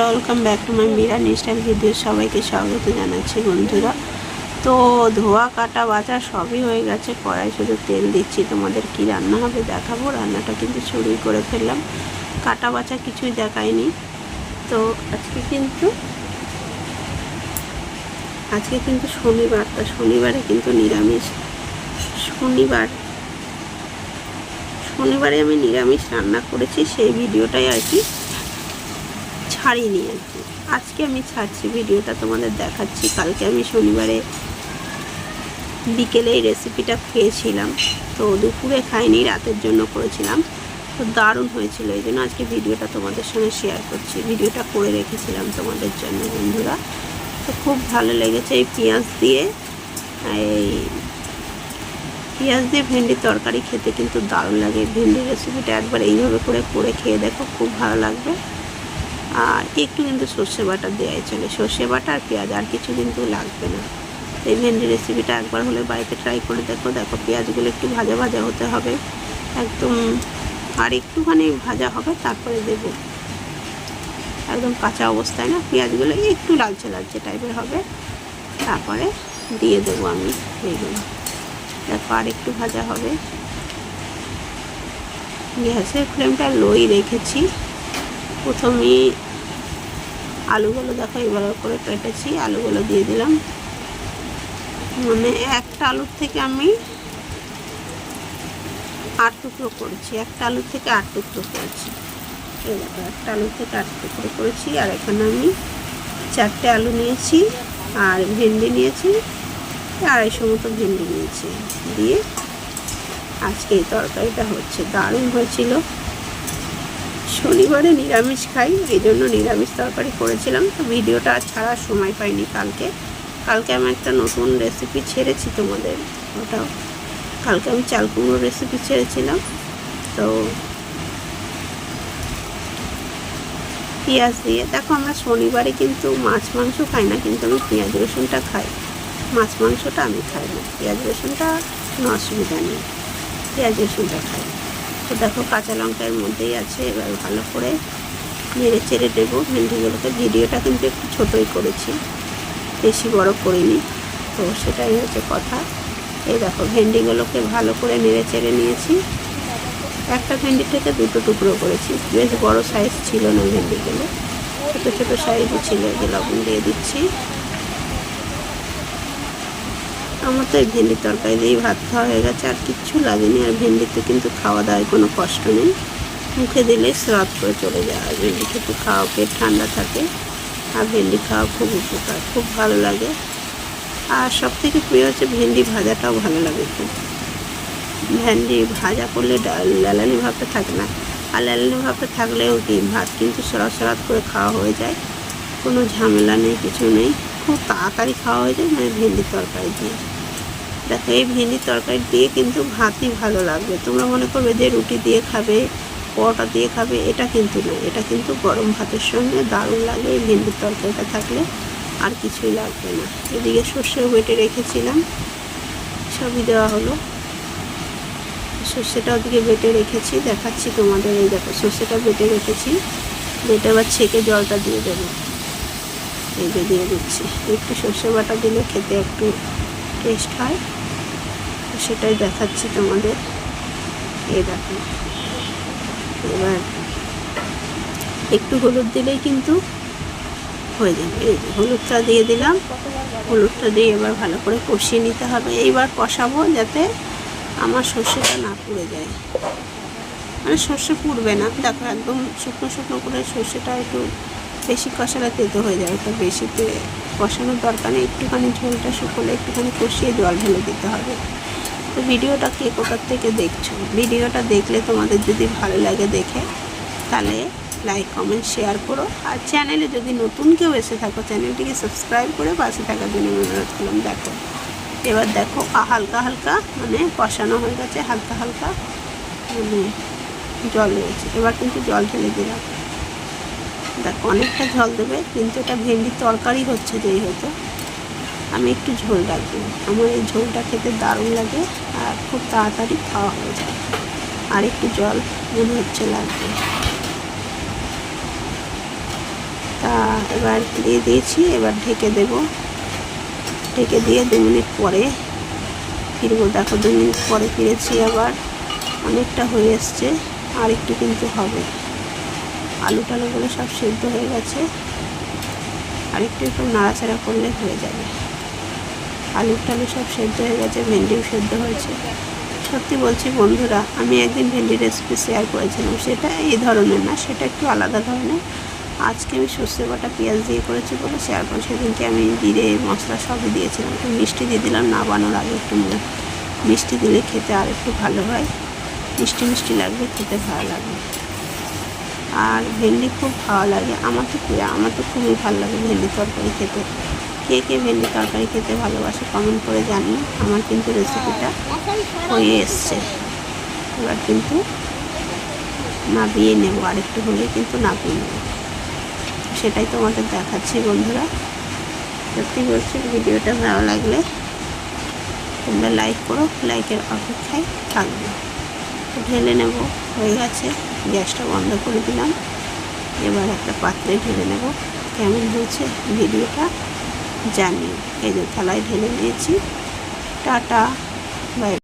Welcome back to my biryani style video. সবাইকে স্বাগত জানাচ্ছি বন্ধুরা। তো ধোয়া কাটা বাছা সবই হয়ে গেছে, কড়াই শুধু তেল দিচ্ছি। তোমাদের কি রান্না হবে দেখাবো। রান্নাটা কিন্তু শুরুই করে ফেললাম, কাটা বাছা কিছুই দেখায়নি। তো আজকে কিন্তু শনিবার, তা শনিবারে কিন্তু নিরামিষ। শনিবারে আমি নিরামিষ রান্না করেছি, সেই ভিডিওটাই আর কি ছাড়িনি আর কি। আজকে আমি ছাড়ছি ভিডিওটা, তোমাদের দেখাচ্ছি। কালকে আমি শনিবারে বিকেলে এই রেসিপিটা খেয়েছিলাম, তো দুপুরে খাইনি, রাতের জন্য করেছিলাম। তো দারুণ হয়েছিল, এই জন্য আজকে ভিডিওটা তোমাদের সঙ্গে শেয়ার করছি। ভিডিওটা করে রেখেছিলাম তোমাদের জন্য বন্ধুরা। তো খুব ভালো লেগেছে। এই পেঁয়াজ দিয়ে ভেন্ডির তরকারি খেতে কিন্তু দারুণ লাগে। ভেন্ডির রেসিপিটা একবার এইভাবে করে খেয়ে দেখো, খুব ভালো লাগবে। আর একটু কিন্তু সর্ষে বাটা দেওয়াই চলে, সর্ষে বাটা আর পেঁয়াজ, আর কিছু কিন্তু লাগবে না। এই ভেন্ডি রেসিপিটা একবার হলে বাড়িতে ট্রাই করে দেখো। পেঁয়াজগুলো একটু ভাজা ভাজা হতে হবে একদম, আর একটুখানি ভাজা হবে, তারপরে দেব। একদম কাঁচা অবস্থায় না, পেঁয়াজগুলো একটু লালচে লালচে টাইপের হবে, তারপরে দিয়ে দেবো আমি এইগুলো। দেখো আর একটু ভাজা হবে। গ্যাসের ফ্লেমটা লোই রেখেছি। প্রথমেই আলুগুলো দেখো এভাবে করে কেটেছি, আলুগুলো দিয়ে দিলাম। মানে একটা আলুর থেকে আমি 8 টুকরো করেছি, একটা আলুর থেকে 8 টুকরো করেছি। এই দেখো একটা আলুর থেকে 8 টুকরো করেছি। আর এখানে আমি 4টে আলু নিয়েছি, আর ভেন্ডি নিয়েছি 250 মতো ভেন্ডি নিয়েছি। দিয়ে আজকে এই তরকারিটা হচ্ছে, দারুণ হয়েছিল। শনিবারে নিরামিষ খাই, এই জন্য নিরামিষ তরকারি করেছিলাম। তো ভিডিওটা ছাড়ার সময় পাইনি। কালকে আমি একটা নতুন রেসিপি ছেড়েছি তোমাদের, ওটাও কালকে আমি চাল কুমড়োর রেসিপি ছেড়েছিলাম। তো পেঁয়াজ দিয়ে দেখো, আমরা শনিবারে কিন্তু মাছ মাংস খাই না, কিন্তু আমি পেঁয়াজ রসুনটা খাই। মাছ মাংসটা আমি খাই না, পেঁয়াজ রসুনটা কোনো অসুবিধা নেই, পেঁয়াজ রসুনটা খাই। তো দেখো কাঁচা লঙ্কার মধ্যেই আছে। এবার ভালো করে নেড়ে চেড়ে দেবো ভেন্ডিগুলোকে। ভিডিওটা কিন্তু একটু ছোটোই করেছি, বেশি বড় করিনি, তো সেটাই হচ্ছে কথা। এই দেখো ভেন্ডিগুলোকে ভালো করে নেড়ে চেড়ে নিয়েছি। একটা ভেন্ডি থেকে 2টো টুকরো করেছি, বেশ বড় সাইজ ছিল না ভেন্ডিগুলো, ছোটো ছোটো সাইজই ছিল। যে লবণ দিয়ে দিচ্ছি। আমার তো এই ভেন্ডির তরকারি দিয়েই ভাত খাওয়া হয়ে গেছে, আর কিচ্ছু লাগেনি। আর ভেন্ডিতে কিন্তু খাওয়া দাওয়ায় কোনো কষ্ট নেই, মুখে দিলে স্বাদ করে চলে যায়। আর ভেন্ডি খেতে খাওয়া, পেট ঠান্ডা থাকে, আর ভেন্ডি খাওয়া খুব উপকার, খুব ভালো লাগে। আর সবথেকে প্রিয় হচ্ছে ভেন্ডি ভাজাটাও ভালো লাগে খুব। ভেন্ডি ভাজা করলে লালানি ভাবটা থাকে না, আর লালানি ভাবটা থাকলেও কি ভাত কিন্তু সরাসরাত করে খাওয়া হয়ে যায়, কোনো ঝামেলা নেই, কিছু নেই, খুব তাড়াতাড়ি খাওয়া হয়ে যায়। মানে ভেন্ডির তরকারি দিয়ে দেখো, এই ভেন্ডির তরকারি দিয়ে কিন্তু ভাতই ভালো লাগবে। তোমরা মনে করবে যে রুটি দিয়ে খাবে, পরোটা দিয়ে খাবে, এটা কিন্তু না, এটা কিন্তু গরম ভাতের সঙ্গে দারুণ লাগে এই ভেন্ডির তরকারিটা থাকলে, আর কিছুই লাগবে না। এদিকে সর্ষে বেটে রেখেছিলাম, সবই দেওয়া হলো। সর্ষেটা ওদিকে বেটে রেখেছি, দেখাচ্ছি তোমাদের। এই দেখো সর্ষেটা বেটে রেখেছি, বেটে আবার ছেঁকে জলটা দিয়ে দেবো। এই যে দিয়ে দিচ্ছি, একটু সর্ষে বাটা দিলে খেতে একটু টেস্ট হয়, সেটাই দেখাচ্ছি তোমাদের। এই দেখো এবার একটু হলুদ দিলেই কিন্তু হয়ে যাবে। এই যে হলুদটা দিয়ে দিলাম, হলুদটা দিয়ে এবার ভালো করে কষিয়ে নিতে হবে। এইবার কষাবো যাতে আমার সর্ষেটা না পুড়ে যায়, মানে সর্ষে পুড়বে না। দেখো একদম শুকনো শুকনো করে সর্ষেটা, একটু বেশি কষালে তেতো হয়ে যাবে, তো বেশিতে কষানোর দরকার নেই। একটুখানি ঝোলটা শুকোলে একটুখানি কষিয়ে জল ঢেলে দিতে হবে। তো ভিডিওটা কে কোথার থেকে দেখছো, ভিডিওটা দেখলে তোমাদের যদি ভালো লাগে দেখে, তাহলে লাইক কমেন্ট শেয়ার করো। আর চ্যানেলে যদি নতুন কেউ এসে থাকো, চ্যানেলটিকে সাবস্ক্রাইব করে পাশে থাকার জন্য অনুরোধ করলাম। দেখো এবার দেখো হালকা হালকা মানে কষানো হয়ে গেছে, হালকা হালকা মানে জল রয়েছে। এবার কিন্তু জল ঢেলে দিলাম। দেখো অনেকটা জল দেবে, কিন্তু এটা ভেন্ডির তরকারি হচ্ছে যেই হতো, আমি একটু ঝোল রাখবো। আমার এই ঝোলটা খেতে দারুণ লাগে, আর খুব তাড়াতাড়ি খাওয়া হয়ে যায়। আর একটু জল মনে হচ্ছে লাগবে, তা এবার দিয়ে দিয়েছি, এবার ঢেকে দেব। ঢেকে দিয়ে 2 মিনিট পরে ফিরবো। দেখো 2 মিনিট পরে ফিরেছি, আবার অনেকটা হয়ে এসছে, আর একটু কিন্তু হবে। আলু টালুগুলো সব সেদ্ধ হয়ে গেছে, আর একটু নাড়াচাড়া করলে হয়ে যাবে। আলু টালু সব সেদ্ধ হয়ে গেছে, ভেন্ডিও সেদ্ধ হয়েছে। সত্যি বলছি বন্ধুরা, আমি একদিন ভেন্ডির রেসিপি শেয়ার করেছিলাম, সেটা এই ধরনের না, সেটা একটু আলাদা ধরনের। আজকে আমি সর্ষে বাটা পেঁয়াজ দিয়ে করেছি বলে শেয়ার করি। সেদিনকে আমি জিরে মশলা সবই দিয়েছিলাম, একটু মিষ্টি দিয়ে দিলাম নাবানোর আগে। একটু মিষ্টি দিলে খেতে আর একটু ভালো হয়, মিষ্টি মিষ্টি লাগবে, খেতে ভালো লাগবে। আর ভেন্ডি খুব ভালো লাগে, আমার তো খুবই ভালো লাগে ভেন্ডি তরকারি খেতে। কে কে ভেন্ডি তরকারি খেতে ভালোবাসে কমেন্ট করে জানিও। আমার কিন্তু রেসিপিটা হয়ে এসছে, এবার কিন্তু নাবিয়ে নেব, আর একটু হলে কিন্তু নাবিয়ে নেব। সেটাই তোমাদের দেখাচ্ছি বন্ধুরা। সত্যি বলছি, ভিডিওটা ভালো লাগলে তোমরা লাইক করো, লাইকের অপেক্ষায় থাকবে। ঢেলে নেব, হয়ে গেছে। গ্যাসটা বন্ধ করে দিলাম, এবার একটা পাত্রে ঢেলে নেব। কেমন হয়েছে ভিডিওটা জানিও। এই যে থালায় ঢেলে নিয়েছি। Tata, by.